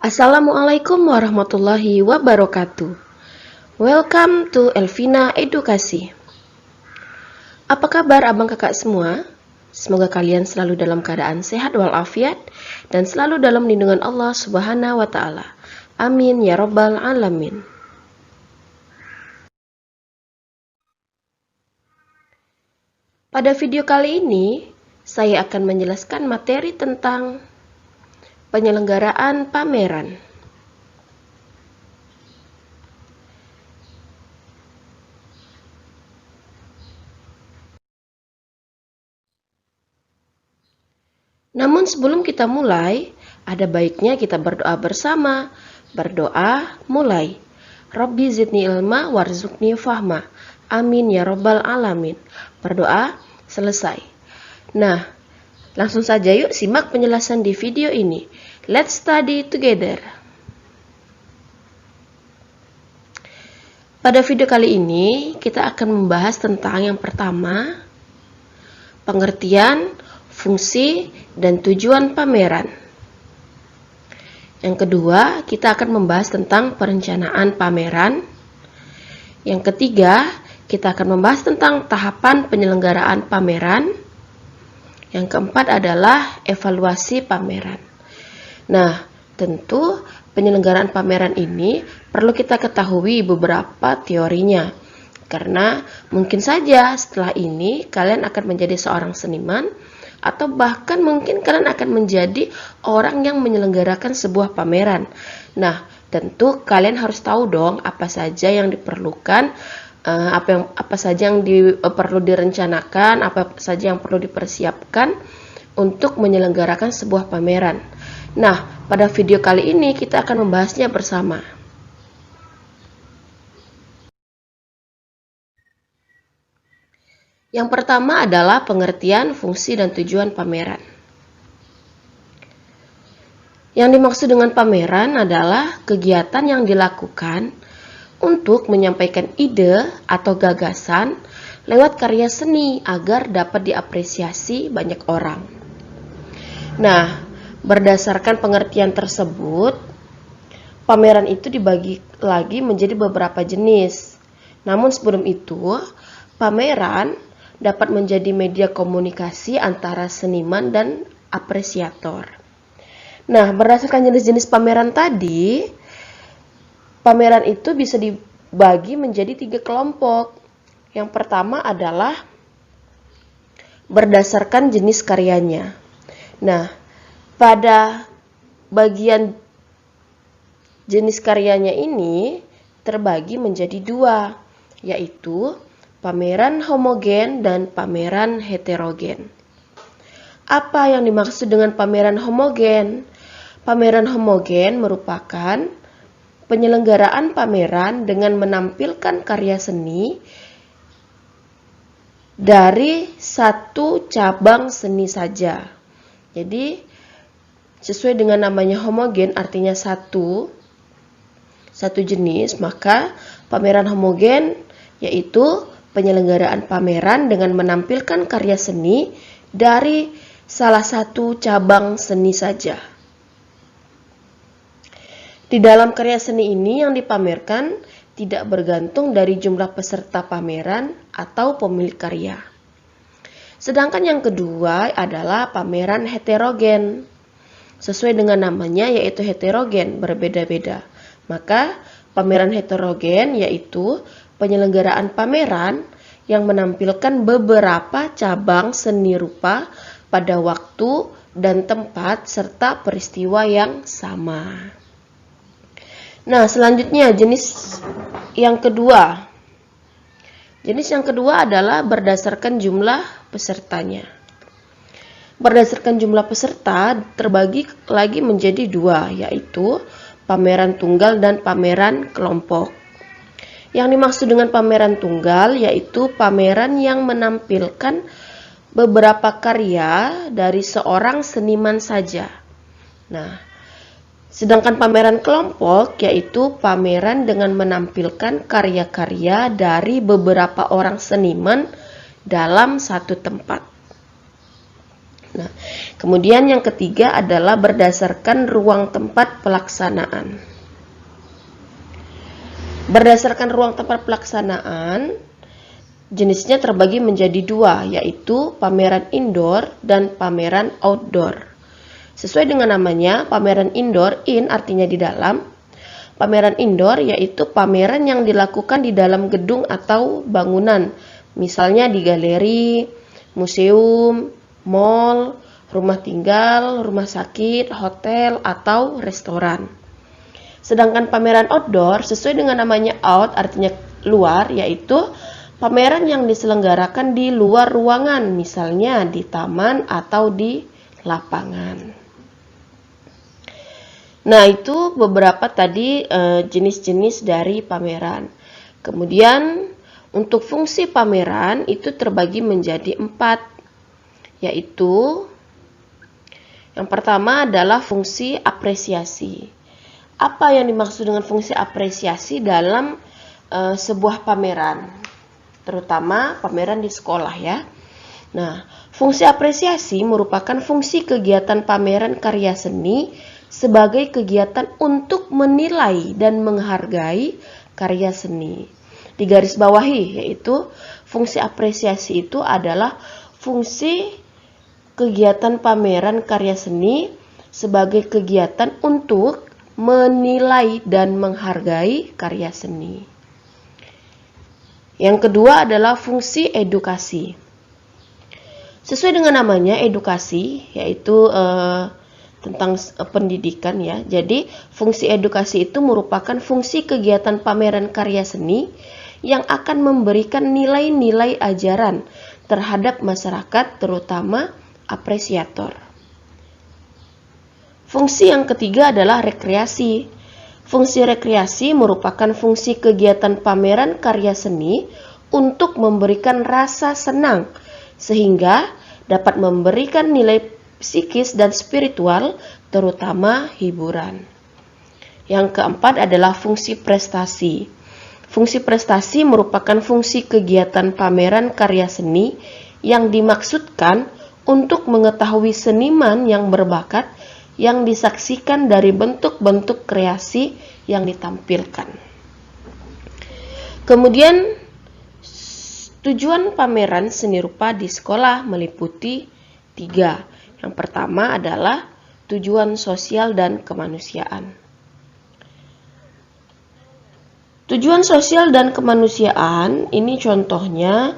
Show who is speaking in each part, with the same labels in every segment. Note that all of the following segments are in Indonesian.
Speaker 1: Assalamualaikum warahmatullahi wabarakatuh. Welcome to Elvina Edukasi. Apa kabar abang kakak semua? Semoga kalian selalu dalam keadaan sehat walafiat dan selalu dalam lindungan Allah Subhanahu wa taala. Amin ya rabbal alamin. Pada video kali ini, saya akan menjelaskan materi tentang penyelenggaraan pameran. Namun sebelum kita mulai, ada baiknya kita berdoa bersama. Berdoa mulai. Rabbi zidni ilma warzuqni fahma. Amin ya rabbal alamin. Berdoa selesai. Nah, langsung saja yuk simak penjelasan di video ini. Let's study together. Pada video kali ini, kita akan membahas tentang yang pertama, pengertian, fungsi, dan tujuan pameran. Yang kedua, kita akan membahas tentang perencanaan pameran. Yang ketiga, kita akan membahas tentang tahapan penyelenggaraan pameran. Yang keempat adalah evaluasi pameran. Nah, tentu penyelenggaraan pameran ini perlu kita ketahui beberapa teorinya. Karena mungkin saja setelah ini kalian akan menjadi seorang seniman, atau bahkan mungkin kalian akan menjadi orang yang menyelenggarakan sebuah pameran. Nah, tentu kalian harus tahu dong apa saja yang diperlukan, apa saja yang perlu direncanakan, apa saja yang perlu dipersiapkan untuk menyelenggarakan sebuah pameran. Nah, pada video kali ini kita akan membahasnya bersama. Yang pertama adalah pengertian, fungsi, dan tujuan pameran. Yang dimaksud dengan pameran adalah kegiatan yang dilakukan untuk menyampaikan ide atau gagasan lewat karya seni agar dapat diapresiasi banyak orang. Nah, berdasarkan pengertian tersebut, pameran itu dibagi lagi menjadi beberapa jenis. Namun sebelum itu, pameran dapat menjadi media komunikasi antara seniman dan apresiator. Nah, berdasarkan jenis-jenis pameran tadi, pameran itu bisa dibagi menjadi 3 kelompok. Yang pertama adalah berdasarkan jenis karyanya. Nah, pada bagian jenis karyanya ini terbagi menjadi 2, yaitu pameran homogen dan pameran heterogen. Apa yang dimaksud dengan pameran homogen? Pameran homogen merupakan penyelenggaraan pameran dengan menampilkan karya seni dari satu cabang seni saja. Jadi, sesuai dengan namanya homogen artinya satu jenis, maka pameran homogen yaitu penyelenggaraan pameran dengan menampilkan karya seni dari salah satu cabang seni saja. Di dalam karya seni ini yang dipamerkan tidak bergantung dari jumlah peserta pameran atau pemilik karya. Sedangkan yang kedua adalah pameran heterogen. Sesuai dengan namanya yaitu heterogen, berbeda-beda. Maka pameran heterogen yaitu penyelenggaraan pameran yang menampilkan beberapa cabang seni rupa pada waktu dan tempat serta peristiwa yang sama. Nah, selanjutnya jenis yang kedua. Jenis yang kedua adalah berdasarkan jumlah pesertanya. Berdasarkan jumlah peserta terbagi lagi menjadi 2, yaitu pameran tunggal dan pameran kelompok. Yang dimaksud dengan pameran tunggal yaitu pameran yang menampilkan beberapa karya dari seorang seniman saja. Nah, sedangkan pameran kelompok yaitu pameran dengan menampilkan karya-karya dari beberapa orang seniman dalam satu tempat. Nah, kemudian yang ketiga adalah berdasarkan ruang tempat pelaksanaan. Berdasarkan ruang tempat pelaksanaan, jenisnya terbagi menjadi dua, yaitu pameran indoor dan pameran outdoor. Sesuai dengan namanya, pameran indoor, in artinya di dalam. Pameran indoor yaitu pameran yang dilakukan di dalam gedung atau bangunan, misalnya di galeri, museum, mall, rumah tinggal, rumah sakit, hotel, atau restoran. Sedangkan pameran outdoor sesuai dengan namanya out artinya luar, yaitu pameran yang diselenggarakan di luar ruangan, misalnya di taman atau di lapangan. Nah, itu beberapa tadi jenis-jenis dari pameran. Kemudian untuk fungsi pameran itu terbagi menjadi 4, yaitu yang pertama adalah fungsi apresiasi. Apa yang dimaksud dengan fungsi apresiasi dalam sebuah pameran, terutama pameran di sekolah ya. Nah, fungsi apresiasi merupakan fungsi kegiatan pameran karya seni sebagai kegiatan untuk menilai dan menghargai karya seni. Digarisbawahi, yaitu fungsi apresiasi itu adalah fungsi kegiatan pameran karya seni sebagai kegiatan untuk menilai dan menghargai karya seni. Yang kedua adalah fungsi edukasi. Sesuai dengan namanya edukasi, yaitu tentang pendidikan ya. Jadi fungsi edukasi itu merupakan fungsi kegiatan pameran karya seni yang akan memberikan nilai-nilai ajaran terhadap masyarakat, terutama apresiator. Fungsi yang ketiga adalah rekreasi. Fungsi rekreasi merupakan fungsi kegiatan pameran karya seni untuk memberikan rasa senang, sehingga dapat memberikan nilai psikis dan spiritual, terutama hiburan. Yang keempat adalah fungsi prestasi. Fungsi prestasi merupakan fungsi kegiatan pameran karya seni yang dimaksudkan untuk mengetahui seniman yang berbakat yang disaksikan dari bentuk-bentuk kreasi yang ditampilkan. Kemudian tujuan pameran seni rupa di sekolah meliputi 3. Yang pertama adalah tujuan sosial dan kemanusiaan. Tujuan sosial dan kemanusiaan ini contohnya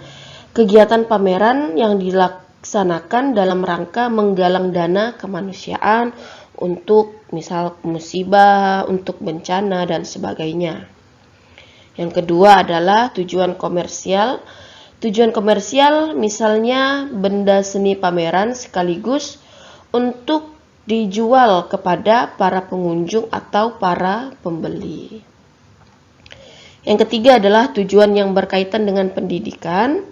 Speaker 1: kegiatan pameran yang dilaksanakan dalam rangka menggalang dana kemanusiaan untuk misal musibah, untuk bencana dan sebagainya. Yang kedua adalah tujuan komersial. Tujuan komersial misalnya benda seni pameran sekaligus untuk dijual kepada para pengunjung atau para pembeli. Yang ketiga adalah tujuan yang berkaitan dengan pendidikan.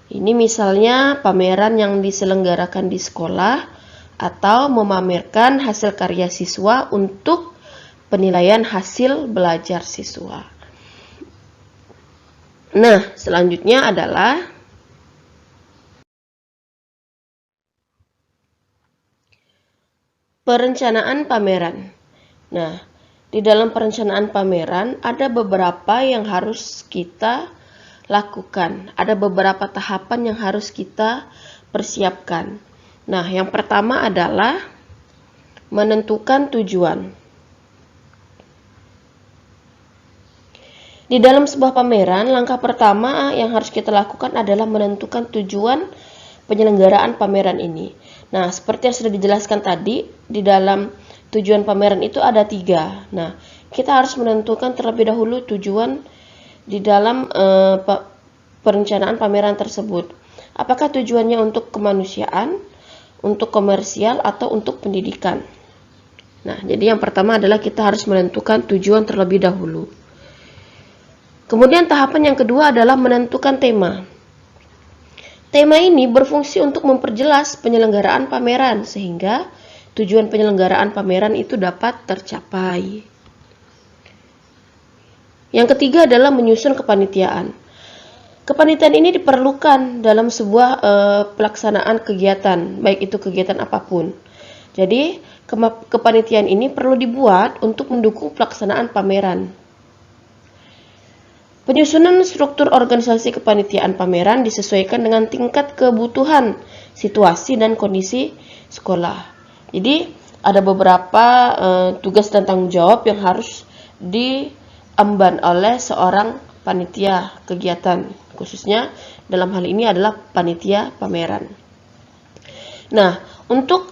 Speaker 1: Ini misalnya pameran yang diselenggarakan di sekolah atau memamerkan hasil karya siswa untuk penilaian hasil belajar siswa. Nah, selanjutnya adalah perencanaan pameran. Nah, di dalam perencanaan pameran ada beberapa yang harus kita lakukan. Ada beberapa tahapan yang harus kita persiapkan. Nah, yang pertama adalah menentukan tujuan. Di dalam sebuah pameran, langkah pertama yang harus kita lakukan adalah menentukan tujuan penyelenggaraan pameran ini. Nah, seperti yang sudah dijelaskan tadi, di dalam tujuan pameran itu ada 3. Nah, kita harus menentukan terlebih dahulu tujuan di dalam perencanaan pameran tersebut. Apakah tujuannya untuk kemanusiaan, untuk komersial, atau untuk pendidikan? Nah, jadi yang pertama adalah kita harus menentukan tujuan terlebih dahulu. Kemudian tahapan yang kedua adalah menentukan tema. Tema ini berfungsi untuk memperjelas penyelenggaraan pameran sehingga tujuan penyelenggaraan pameran itu dapat tercapai. Yang ketiga adalah menyusun kepanitiaan. Kepanitiaan ini diperlukan dalam sebuah pelaksanaan kegiatan, baik itu kegiatan apapun. Jadi, kepanitiaan ini perlu dibuat untuk mendukung pelaksanaan pameran. Penyusunan struktur organisasi kepanitiaan pameran disesuaikan dengan tingkat kebutuhan, situasi, dan kondisi sekolah. Jadi, ada beberapa tugas dan tanggung jawab yang harus diemban oleh seorang panitia kegiatan, khususnya dalam hal ini adalah panitia pameran. Nah, untuk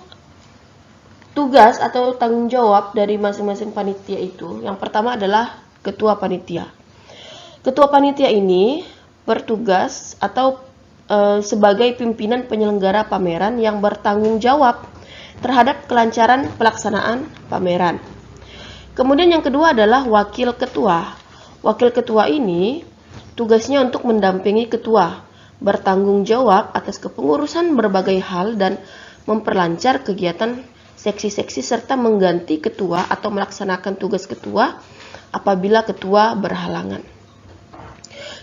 Speaker 1: tugas atau tanggung jawab dari masing-masing panitia itu, yang pertama adalah ketua panitia. Ketua panitia ini bertugas atau sebagai pimpinan penyelenggara pameran yang bertanggung jawab terhadap kelancaran pelaksanaan pameran. Kemudian yang kedua adalah wakil ketua. Wakil ketua ini tugasnya untuk mendampingi ketua, bertanggung jawab atas kepengurusan berbagai hal dan memperlancar kegiatan seksi-seksi serta mengganti ketua atau melaksanakan tugas ketua apabila ketua berhalangan.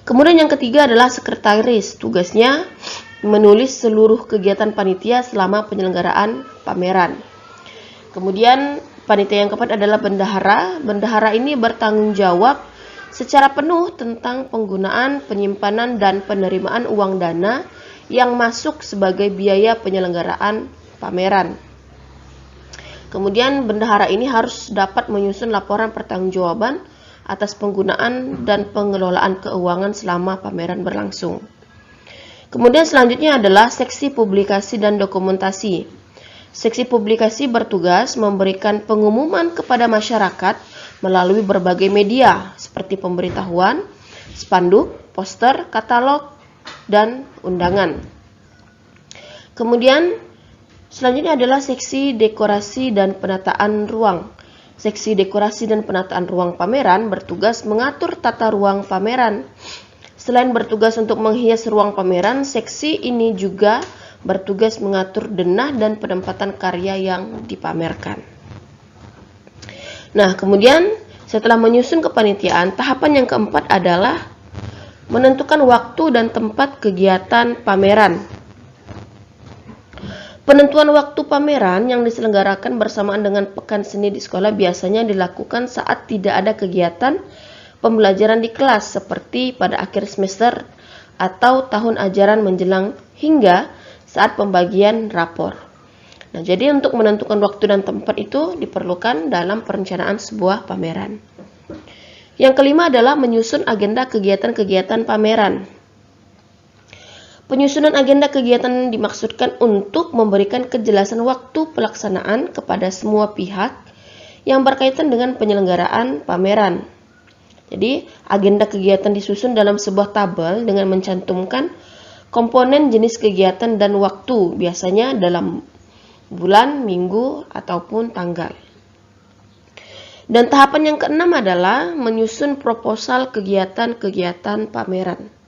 Speaker 1: Kemudian yang ketiga adalah sekretaris. Tugasnya menulis seluruh kegiatan panitia selama penyelenggaraan pameran. Kemudian panitia yang keempat adalah bendahara. Bendahara ini bertanggung jawab secara penuh tentang penggunaan, penyimpanan, dan penerimaan uang dana yang masuk sebagai biaya penyelenggaraan pameran. Kemudian bendahara ini harus dapat menyusun laporan pertanggungjawaban atas penggunaan dan pengelolaan keuangan selama pameran berlangsung. Kemudian selanjutnya adalah seksi publikasi dan dokumentasi. Seksi publikasi bertugas memberikan pengumuman kepada masyarakat melalui berbagai media seperti pemberitahuan, spanduk, poster, katalog, dan undangan. Kemudian selanjutnya adalah seksi dekorasi dan penataan ruang. Seksi dekorasi dan penataan ruang pameran bertugas mengatur tata ruang pameran. Selain bertugas untuk menghias ruang pameran, seksi ini juga bertugas mengatur denah dan penempatan karya yang dipamerkan. Nah, kemudian setelah menyusun kepanitiaan, tahapan yang keempat adalah menentukan waktu dan tempat kegiatan pameran. Penentuan waktu pameran yang diselenggarakan bersamaan dengan pekan seni di sekolah biasanya dilakukan saat tidak ada kegiatan pembelajaran di kelas seperti pada akhir semester atau tahun ajaran menjelang hingga saat pembagian rapor. Nah, jadi untuk menentukan waktu dan tempat itu diperlukan dalam perencanaan sebuah pameran. Yang kelima adalah menyusun agenda kegiatan-kegiatan pameran. Penyusunan agenda kegiatan dimaksudkan untuk memberikan kejelasan waktu pelaksanaan kepada semua pihak yang berkaitan dengan penyelenggaraan pameran. Jadi, agenda kegiatan disusun dalam sebuah tabel dengan mencantumkan komponen jenis kegiatan dan waktu, biasanya dalam bulan, minggu, ataupun tanggal. Dan tahapan yang keenam adalah menyusun proposal kegiatan-kegiatan pameran.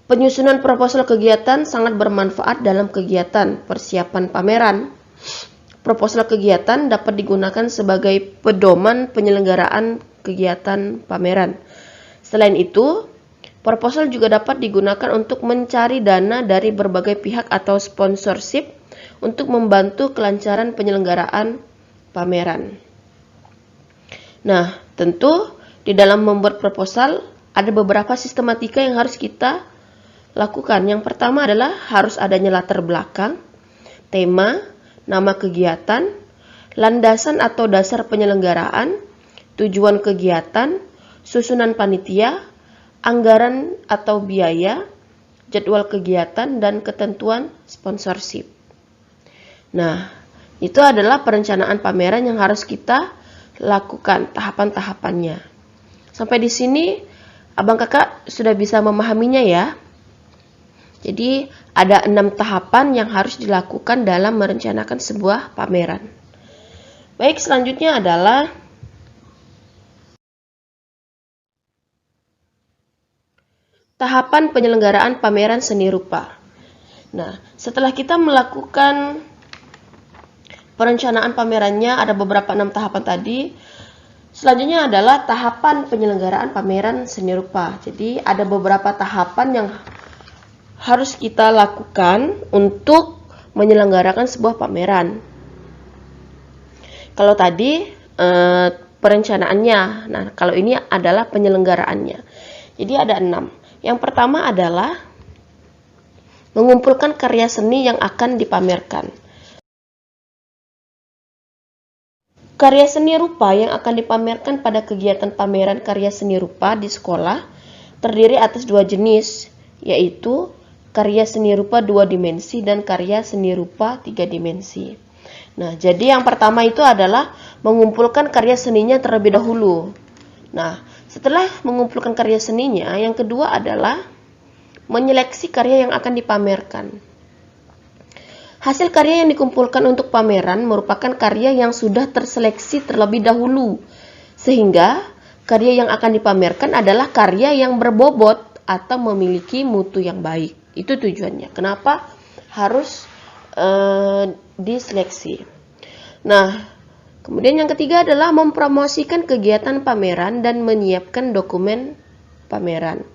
Speaker 1: Penyusunan proposal kegiatan sangat bermanfaat dalam kegiatan persiapan pameran. Proposal kegiatan dapat digunakan sebagai pedoman penyelenggaraan kegiatan pameran. Selain itu, proposal juga dapat digunakan untuk mencari dana dari berbagai pihak atau sponsorship untuk membantu kelancaran penyelenggaraan pameran. Nah, tentu di dalam membuat proposal ada beberapa sistematika yang harus kita lakukan. Yang pertama adalah harus adanya latar belakang, tema, nama kegiatan, landasan atau dasar penyelenggaraan, tujuan kegiatan, susunan panitia, anggaran atau biaya, jadwal kegiatan, dan ketentuan sponsorship. Nah, itu adalah perencanaan pameran yang harus kita lakukan tahapan-tahapannya. Sampai di sini abang kakak sudah bisa memahaminya ya. Jadi ada 6 tahapan yang harus dilakukan dalam merencanakan sebuah pameran. Baik, selanjutnya adalah tahapan penyelenggaraan pameran seni rupa. Nah, setelah kita melakukan perencanaan pamerannya, ada beberapa 6 tahapan tadi. Selanjutnya adalah tahapan penyelenggaraan pameran seni rupa. Jadi ada beberapa tahapan yang harus kita lakukan untuk menyelenggarakan sebuah pameran. Kalau tadi perencanaannya, nah kalau ini adalah penyelenggaraannya. Jadi ada 6. Yang pertama adalah mengumpulkan karya seni yang akan dipamerkan. Karya seni rupa yang akan dipamerkan pada kegiatan pameran karya seni rupa di sekolah terdiri atas 2 jenis, yaitu karya seni rupa 2 dimensi dan karya seni rupa 3 dimensi. Nah, jadi yang pertama itu adalah mengumpulkan karya seninya terlebih dahulu. Nah, setelah mengumpulkan karya seninya, yang kedua adalah menyeleksi karya yang akan dipamerkan. Hasil karya yang dikumpulkan untuk pameran merupakan karya yang sudah terseleksi terlebih dahulu, sehingga karya yang akan dipamerkan adalah karya yang berbobot atau memiliki mutu yang baik. Itu tujuannya. Kenapa harus diseleksi? Nah, kemudian yang ketiga adalah mempromosikan kegiatan pameran dan menyiapkan dokumen pameran.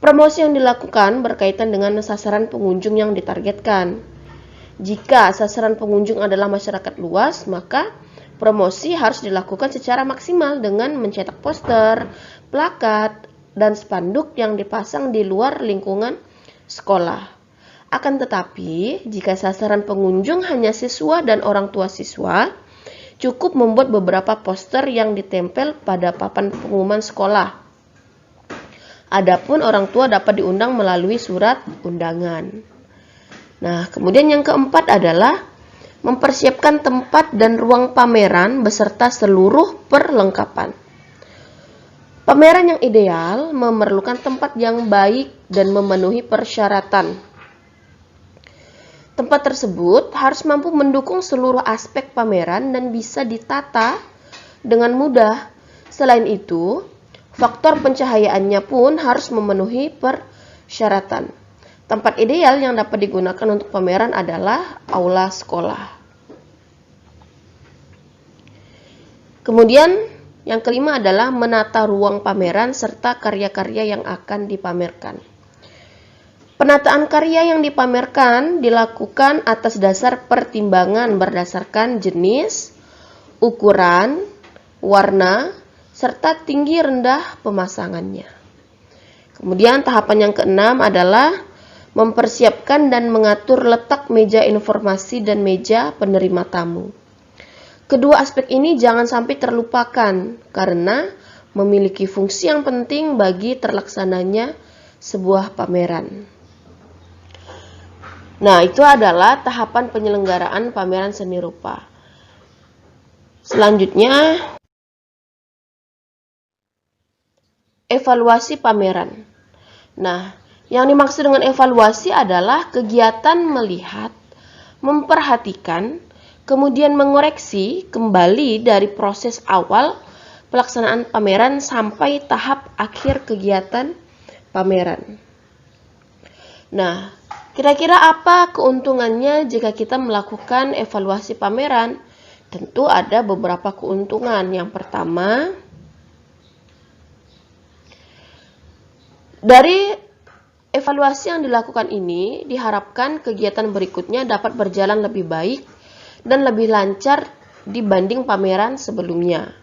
Speaker 1: Promosi yang dilakukan berkaitan dengan sasaran pengunjung yang ditargetkan. Jika sasaran pengunjung adalah masyarakat luas, maka promosi harus dilakukan secara maksimal dengan mencetak poster, plakat, dan spanduk yang dipasang di luar lingkungan sekolah. Akan tetapi, jika sasaran pengunjung hanya siswa dan orang tua siswa, cukup membuat beberapa poster yang ditempel pada papan pengumuman sekolah. Adapun orang tua dapat diundang melalui surat undangan. Nah, kemudian yang keempat adalah mempersiapkan tempat dan ruang pameran beserta seluruh perlengkapan. Pameran yang ideal memerlukan tempat yang baik dan memenuhi persyaratan. Tempat tersebut harus mampu mendukung seluruh aspek pameran dan bisa ditata dengan mudah. Selain itu, faktor pencahayaannya pun harus memenuhi persyaratan. Tempat ideal yang dapat digunakan untuk pameran adalah aula sekolah. Kemudian yang kelima adalah menata ruang pameran serta karya-karya yang akan dipamerkan. Penataan karya yang dipamerkan dilakukan atas dasar pertimbangan berdasarkan jenis, ukuran, warna, serta tinggi rendah pemasangannya. Kemudian tahapan yang keenam adalah mempersiapkan dan mengatur letak meja informasi dan meja penerima tamu. Kedua aspek ini jangan sampai terlupakan karena memiliki fungsi yang penting bagi terlaksananya sebuah pameran. Nah, itu adalah tahapan penyelenggaraan pameran seni rupa. Selanjutnya, evaluasi pameran. Nah, yang dimaksud dengan evaluasi adalah kegiatan melihat, memperhatikan, kemudian mengoreksi kembali dari proses awal pelaksanaan pameran sampai tahap akhir kegiatan pameran. Nah, kira-kira apa keuntungannya jika kita melakukan evaluasi pameran? Tentu ada beberapa keuntungan. Yang pertama, dari evaluasi yang dilakukan ini diharapkan kegiatan berikutnya dapat berjalan lebih baik dan lebih lancar dibanding pameran sebelumnya.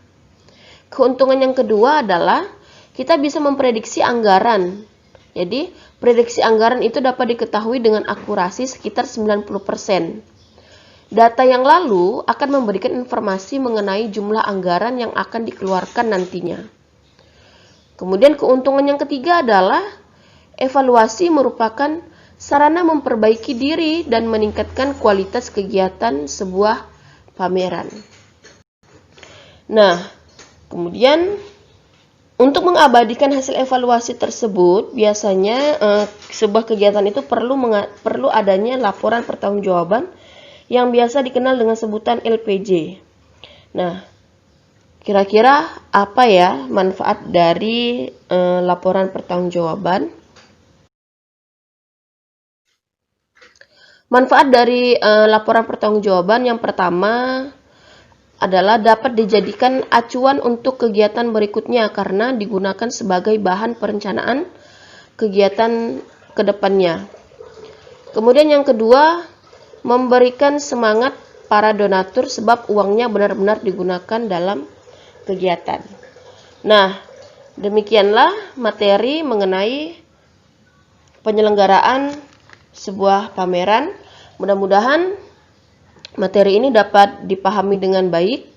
Speaker 1: Keuntungan yang kedua adalah kita bisa memprediksi anggaran. Jadi, prediksi anggaran itu dapat diketahui dengan akurasi sekitar 90%. Data yang lalu akan memberikan informasi mengenai jumlah anggaran yang akan dikeluarkan nantinya. Kemudian keuntungan yang ketiga adalah evaluasi merupakan sarana memperbaiki diri dan meningkatkan kualitas kegiatan sebuah pameran. Nah, kemudian untuk mengabadikan hasil evaluasi tersebut, biasanya sebuah kegiatan itu perlu adanya laporan pertanggungjawaban yang biasa dikenal dengan sebutan LPJ. Nah, kira-kira apa ya manfaat dari laporan pertanggungjawaban? Manfaat dari laporan pertanggungjawaban yang pertama adalah dapat dijadikan acuan untuk kegiatan berikutnya karena digunakan sebagai bahan perencanaan kegiatan ke depannya. Kemudian yang kedua, memberikan semangat para donatur sebab uangnya benar-benar digunakan dalam kegiatan. Nah, demikianlah materi mengenai penyelenggaraan sebuah pameran. Mudah-mudahan materi ini dapat dipahami dengan baik.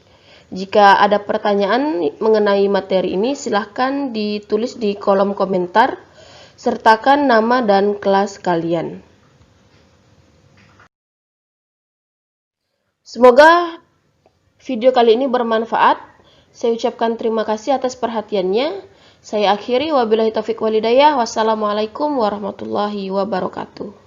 Speaker 1: Jika ada pertanyaan mengenai materi ini, silahkan ditulis di kolom komentar, sertakan nama dan kelas kalian. Semoga video kali ini bermanfaat. Saya ucapkan terima kasih atas perhatiannya. Saya akhiri, wabillahi taufiq walhidayah. Wassalamualaikum warahmatullahi wabarakatuh.